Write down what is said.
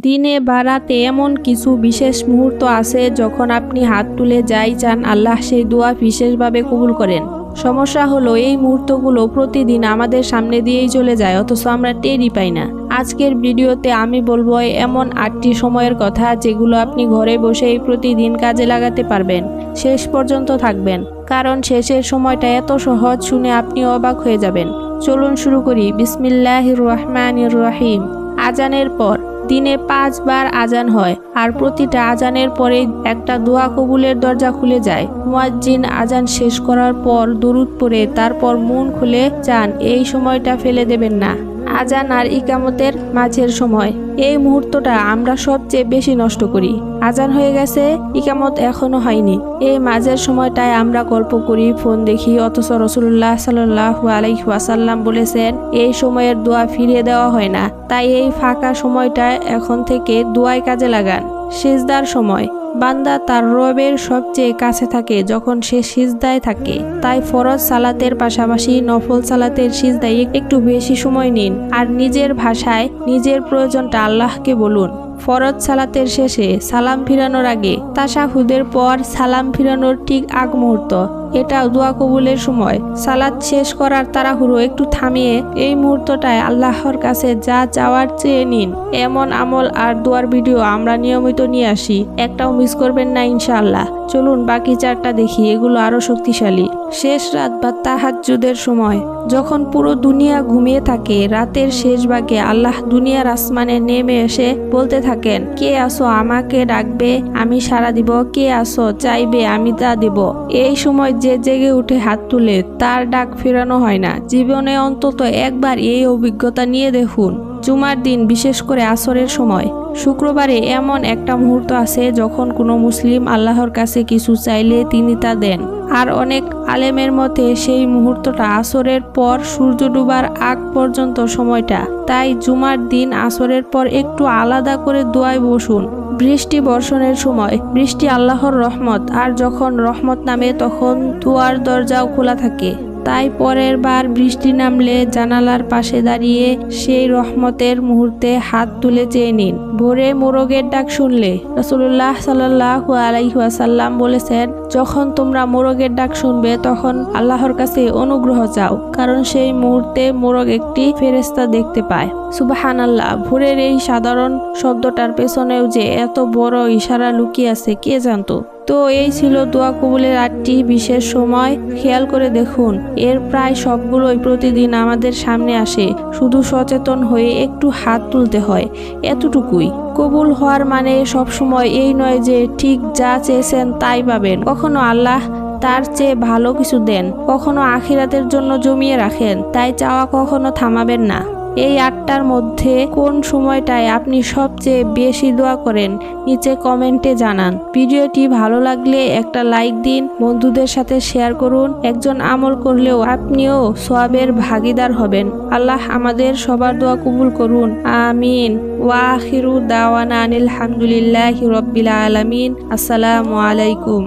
দিনে বা রাতে এমন কিছু বিশেষ মুহূর্ত আছে যখন আপনি হাত তুলে যাই চান আল্লাহ সেই দোয়া বিশেষভাবে কবুল করেন। সমস্যা হলো এই মুহূর্তগুলো প্রতিদিন আমাদের সামনে দিয়েই চলে যায়, অথচ আমরা টেরই পাই না। আজকের ভিডিওতে আমি বলবো এমন 8টি সময়ের কথা যেগুলো আপনি ঘরে বসেই প্রতিদিন কাজে লাগাতে পারবেন। শেষ পর্যন্ত থাকবেন, কারণ শেষের সময়টা এত সহজ, শুনে আপনি অবাক হয়ে যাবেন। চলুন শুরু করি। বিসমিল্লাহির রহমানির রহিম। আজানের পর দিনে 5 বার আজান হয়, আর প্রতিটা আজানের পরে একটা দোয়া কবুলের দরজা খুলে যায়। মুয়াজ্জিন আজান শেষ করার পর দুরূদ পড়ে তারপর মন খুলে যান, এই সময়টা ফেলে দেবেন না। আজান আর ইকামতের মাঝের সময়, এই মুহূর্তটা আমরা সবচেয়ে বেশি নষ্ট করি। আজান হয়ে গেছে, ইকামত এখনো হয়নি, এই মাঝের সময়টায় আমরা গল্প করি, ফোন দেখি, অথচ রাসূলুল্লাহ সাল্লাল্লাহু আলাইহি ওয়াসাল্লাম বলেছেন এই সময়ের দোয়া ফিরিয়ে দেওয়া হয় না। তাই এই ফাঁকা সময়টা এখন থেকে দোয়ায় কাজে লাগান। সিজদার সময়, বান্দা তার রবের সবচেয়ে কাছে থাকে যখন সে সিজদায় থাকে। তাই ফরজ সালাতের পাশাপাশি নফল সালাতের সিজদায় একটু বেশি সময় নিন, আর নিজের ভাষায় নিজের প্রয়োজনটা আল্লাহকে বলুন। ফরজ সালাতের শেষে সালাম ফিরানোর আগে, তাশাহুদের পর সালাম ফিরানোর ঠিক আগ মুহূর্ত, এটাও দোয়া কবুলের সময়। সালাত শেষ করার তাড়াহুড়ো একটু থামিয়ে এই মুহূর্তটায় আল্লাহর কাছে যা চাওয়ার চেয়ে নিন। এমন আমল আর দোয়ার ভিডিও আমরা নিয়মিত নিয়ে আসি, একটাও মিস করবেন না ইনশাআল্লাহ। চলুন বাকি 4টা দেখি, এগুলো আরো শক্তিশালী। শেষ রাত বা তাহাজ্জুদের সময়, যখন পুরো দুনিয়া ঘুমিয়ে থাকে, রাতের শেষ ভাগে আল্লাহ দুনিয়ার আসমানে নেমে এসে বলতে থাকেন, কে আসো আমাকে ডাকবে, আমি সাড়া দিব, কে আসো চাইবে, আমি তা দিব। এই সময় যে জেগে উঠে হাত তুলে তার ডাক ফেরানো হয় না। জীবনে অন্তত একবার এই অভিজ্ঞতা নিয়ে দেখুন। জুমার দিন, বিশেষ করে আসরের সময়। শুক্রবারে এমন একটা মুহূর্ত আছে যখন কোনো মুসলিম আল্লাহর কাছে কিছু চাইলে তিনি তা দেন, আর অনেক আলেমের মতে সেই মুহূর্তটা আসরের পর সূর্য ডুবার আগ পর্যন্ত সময়টা। তাই জুমার দিন আসরের পর একটু আলাদা করে দোয়ায় বসুন। বৃষ্টি বর্ষণের সময়, বৃষ্টি আল্লাহর রহমত, আর যখন রহমত নামে তখন দোয়ার দরজাও খোলা থাকে। তাই পরের বার বৃষ্টি নামলে জানালার পাশে দাঁড়িয়ে সেই রহমতের মুহূর্তে হাত তুলে চেয়ে নিন। ভোরে মোরগের ডাক শুনলে, রাসূলুল্লাহ সাল্লাল্লাহু আলাইহি ওয়াসাল্লাম বলেছেন, যখন তোমরা মোরগের ডাক শুনবে তখন আল্লাহর কাছে অনুগ্রহ চাও, কারণ সেই মুহূর্তে মোরগ একটি ফেরেশতা দেখতে পায়। সুবহানাল্লাহ। ভোরের এই সাধারণ শব্দটার পেছনেও যে এত বড় ইশারা লুকিয়ে আছে কে জানতো। তো এই ছিল দোয়া কবুলের 8টি বিশেষ সময়। খেয়াল করে দেখুন, এর প্রায় সবগুলোই প্রতিদিন আমাদের সামনে আসে, শুধু সচেতন হয়ে একটু হাত তুলতে হয়, এতটুকুই। কবুল হওয়ার মানে সবসময় এই নয় যে ঠিক যা চেয়েছেন তাই পাবেন। কখনো আল্লাহ তার চেয়ে ভালো কিছু দেন, কখনো আখিরাতের জন্য জমিয়ে রাখেন। তাই চাওয়া কখনো থামাবেন না। এই 8টার মধ্যে কোন সময়টায় আপনি সবচেয়ে বেশি দোয়া করেন, নিচে কমেন্টে জানান। ভিডিওটি ভালো লাগলে একটা লাইক দিন, বন্ধুদের সাথে শেয়ার করুন। একজন আমল করলেও আপনিও সওয়াবের ভাগীদার হবেন। আল্লাহ আমাদের সবার দোয়া কবুল করুন, আমিন। ওয়া আখিরু দাওয়ানা আনিল হামদুলিল্লাহি রাব্বিল আলামিন। আসসালামু আলাইকুম।